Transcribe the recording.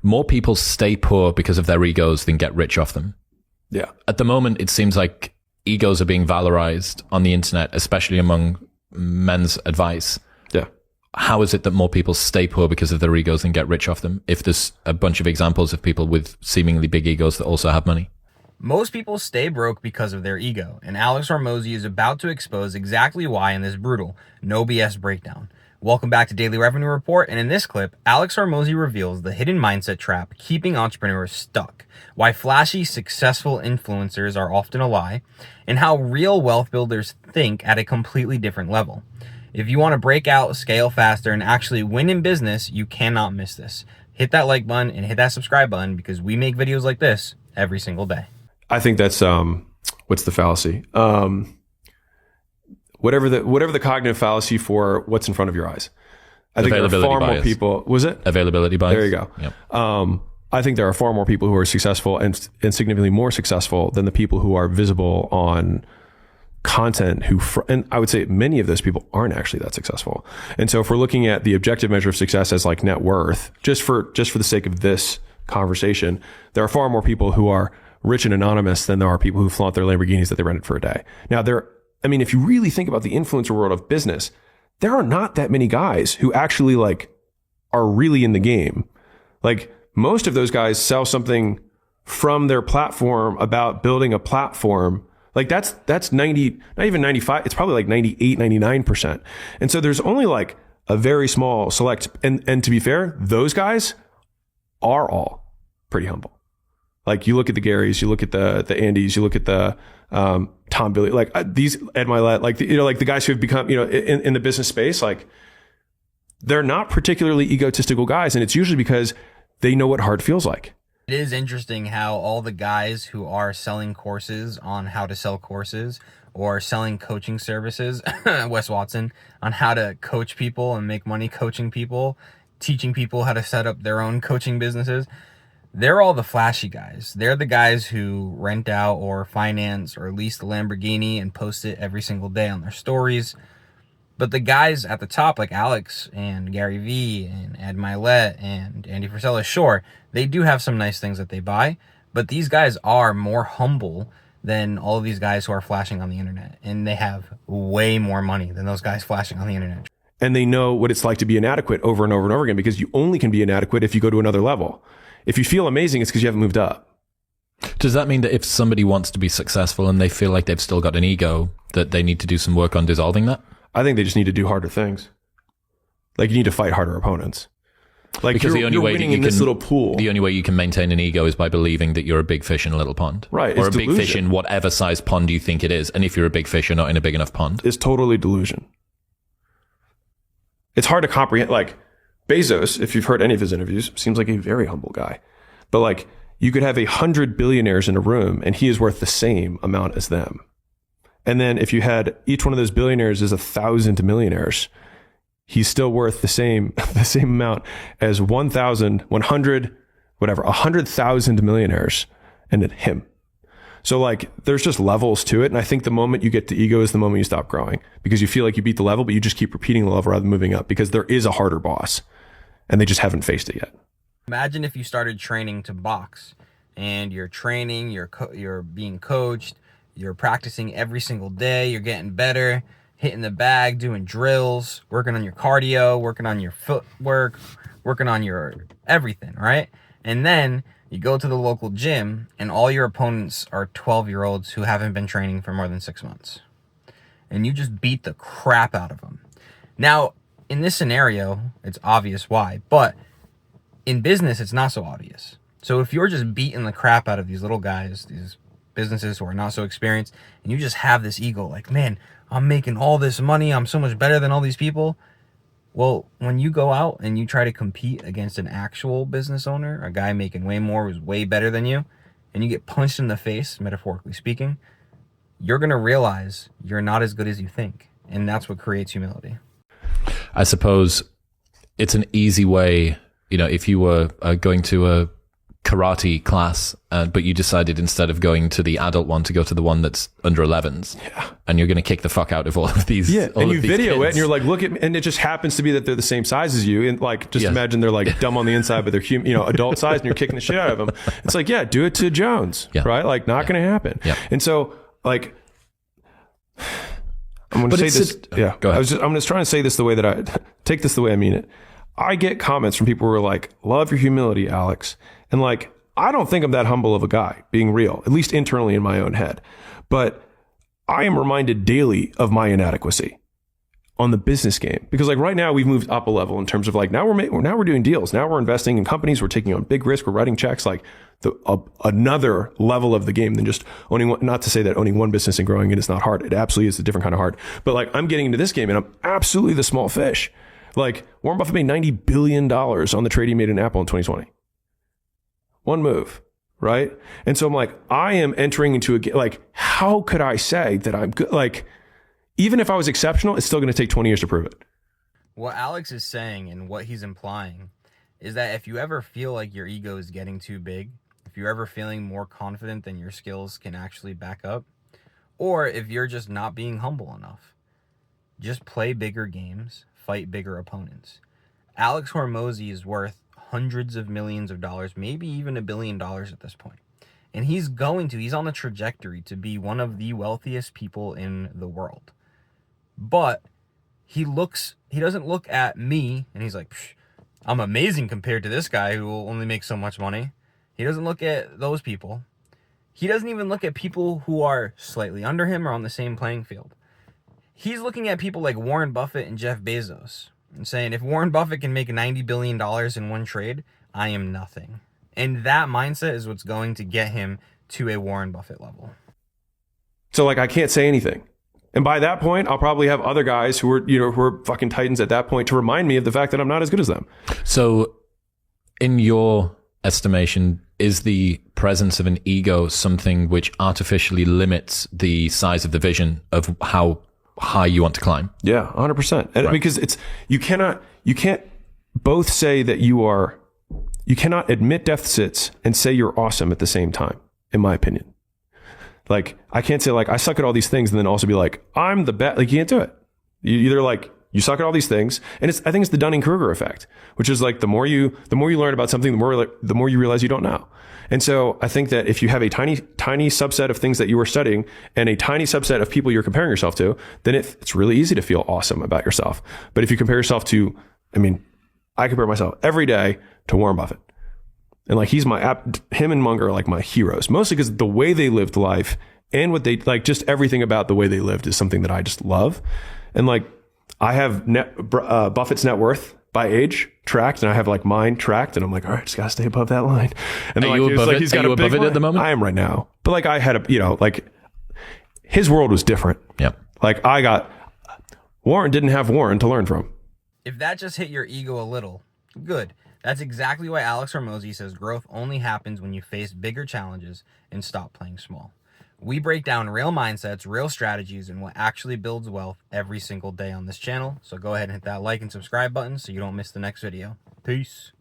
more people stay poor because of their egos than get rich off them. Yeah. At the moment, it seems like egos are being valorized on the internet, especially among men's advice. Yeah. How is it that more people stay poor because of their egos than get rich off them, if there's a bunch of examples of people with seemingly big egos that also have money? Most people stay broke because of their ego, and Alex Hormozi is about to expose exactly why in this brutal, no BS breakdown. Welcome back to Daily Revenue Report, and in this clip, Alex Hormozi reveals the hidden mindset trap keeping entrepreneurs stuck, why flashy, successful influencers are often a lie, and how real wealth builders think at a completely different level. If you want to break out, scale faster, and actually win in business, you cannot miss this. Hit that like button and hit that subscribe button because we make videos like this every single day. I think that's what's the fallacy? Whatever the cognitive fallacy for what's in front of your eyes. I think there are far more people. Was it availability bias? There you go. Yep. I think there are far more people who are successful and significantly more successful than the people who are visible on content and I would say many of those people aren't actually that successful. And so if we're looking at the objective measure of success as like net worth, just for the sake of this conversation, there are far more people who are rich and anonymous than there are people who flaunt their Lamborghinis that they rented for a day. Now if you really think about the influencer world of business, there are not that many guys who actually like are really in the game. Like most of those guys sell something from their platform about building a platform. Like that's 90, not even 95. It's probably like 98, 99%. And so there's only like a very small select. And to be fair, those guys are all pretty humble. Like you look at the Garys, you look at the Andys, you look at the Tom Billy, like these Ed Milet, like like the guys who have become in the business space, like they're not particularly egotistical guys, and it's usually because they know what hard feels like. It is interesting how all the guys who are selling courses on how to sell courses or selling coaching services, Wes Watson, on how to coach people and make money coaching people, teaching people how to set up their own coaching businesses. They're all the flashy guys. They're the guys who rent out or finance or lease the Lamborghini and post it every single day on their stories. But the guys at the top, like Alex and Gary Vee and Ed Milet and Andy Frisella, sure, they do have some nice things that they buy, but these guys are more humble than all of these guys who are flashing on the internet. And they have way more money than those guys flashing on the internet. And they know what it's like to be inadequate over and over and over again, because you only can be inadequate if you go to another level. If you feel amazing, it's because you haven't moved up. Does that mean that if somebody wants to be successful and they feel like they've still got an ego, that they need to do some work on dissolving that? I think they just need to do harder things. Like you need to fight harder opponents. Like because the only way that you in this can, little pool. The only way you can maintain an ego is by believing that you're a big fish in a little pond. Right. Or it's a big delusion. fish in whatever size pond you think it is. And if you're a big fish, you're not in a big enough pond. It's totally delusion. It's hard to comprehend. Like Bezos, if you've heard any of his interviews, seems like a very humble guy. But like you could have 100 billionaires in a room and he is worth the same amount as them. And then if you had each one of those billionaires is 1,000 millionaires, he's still worth the same amount as 100,000 millionaires and then him. So like there's just levels to it. And I think the moment you get to ego is the moment you stop growing, because you feel like you beat the level, but you just keep repeating the level rather than moving up, because there is a harder boss and they just haven't faced it yet. Imagine if you started training to box, and you're training, you're being coached, you're practicing every single day, you're getting better, hitting the bag, doing drills, working on your cardio, working on your footwork, working on your everything, right? And then you go to the local gym and all your opponents are 12-year-olds who haven't been training for more than 6 months. And you just beat the crap out of them. Now, in this scenario, it's obvious why, but in business, it's not so obvious. So if you're just beating the crap out of these little guys, these businesses who are not so experienced, and you just have this ego, like, man, I'm making all this money, I'm so much better than all these people. Well, when you go out and you try to compete against an actual business owner, a guy making way more, who's way better than you, and you get punched in the face, metaphorically speaking, you're going to realize you're not as good as you think. And that's what creates humility. I suppose it's an easy way, if you were going to a karate class, but you decided instead of going to the adult one to go to the one that's under 11s. Yeah. And you're going to kick the fuck out of all of these. Yeah. all And of you these video kids. it and you're like, look at me. And it just happens to be that they're the same size as you. And like, just Yes. imagine they're like dumb on the inside, but they're adult size and you're kicking the shit out of them. It's like, yeah, do it to Jones. Yeah. Right? Like, not going to happen. Yeah. And so, like, I'm going to But say it's this. just- Yeah. go ahead. I'm just trying to say this the way that I take this the way I mean it. I get comments from people who are like, love your humility, Alex. And like, I don't think I'm that humble of a guy, being real, at least internally in my own head. But I am reminded daily of my inadequacy on the business game, because like right now we've moved up a level in terms of like now we're doing deals. Now we're investing in companies. We're taking on big risk. We're writing checks, like another level of the game than just owning one. Not to say that owning one business and growing it is not hard. It absolutely is a different kind of hard. But like I'm getting into this game and I'm absolutely the small fish. Like Warren Buffett made $90 billion on the trade he made in Apple in 2020. One move. Right. And so I'm like, I am entering into a, like, how could I say that I'm good? Like, even if I was exceptional, it's still going to take 20 years to prove it. What Alex is saying and what he's implying is that if you ever feel like your ego is getting too big, if you're ever feeling more confident than your skills can actually back up, or if you're just not being humble enough, just play bigger games, fight bigger opponents. Alex Hormozi is worth hundreds of millions of dollars, maybe even $1 billion at this point. And he's on a trajectory to be one of the wealthiest people in the world. But he doesn't look at me and he's like, I'm amazing compared to this guy who will only make so much money. He doesn't look at those people. He doesn't even look at people who are slightly under him or on the same playing field. He's looking at people like Warren Buffett and Jeff Bezos and saying, if Warren Buffett can make $90 billion in one trade, I am nothing. And that mindset is what's going to get him to a Warren Buffett level. So like, I can't say anything. And by that point, I'll probably have other guys who are fucking titans at that point to remind me of the fact that I'm not as good as them. So in your estimation, is the presence of an ego something which artificially limits the size of the vision of how high you want to climb? Yeah, 100%. And because you can't both say that you cannot admit deficits and say you're awesome at the same time, in my opinion. Like, I can't say like, I suck at all these things and then also be like, I'm the best. Like, you can't do it. You either like, you suck at all these things. And I think it's the Dunning-Kruger effect, which is like, the more you learn about something, the more you realize you don't know. And so I think that if you have a tiny subset of things that you are studying and a tiny subset of people you're comparing yourself to, then it's really easy to feel awesome about yourself. But if you compare yourself to, I compare myself every day to Warren Buffett. And like, him and Munger are like my heroes, mostly because the way they lived life and what they like, just everything about the way they lived is something that I just love. And like, I have Buffett's net worth by age tracked, and I have like mine tracked, and I'm like, all right, just gotta stay above that line. And Are you above it? He's got Are you a big above it at the moment? I am right now, but like I had like his world was different. Yeah. Like Warren didn't have Warren to learn from. If that just hit your ego a little, good. That's exactly why Alex Hormozi says growth only happens when you face bigger challenges and stop playing small. We break down real mindsets, real strategies, and what actually builds wealth every single day on this channel. So go ahead and hit that like and subscribe button so you don't miss the next video. Peace.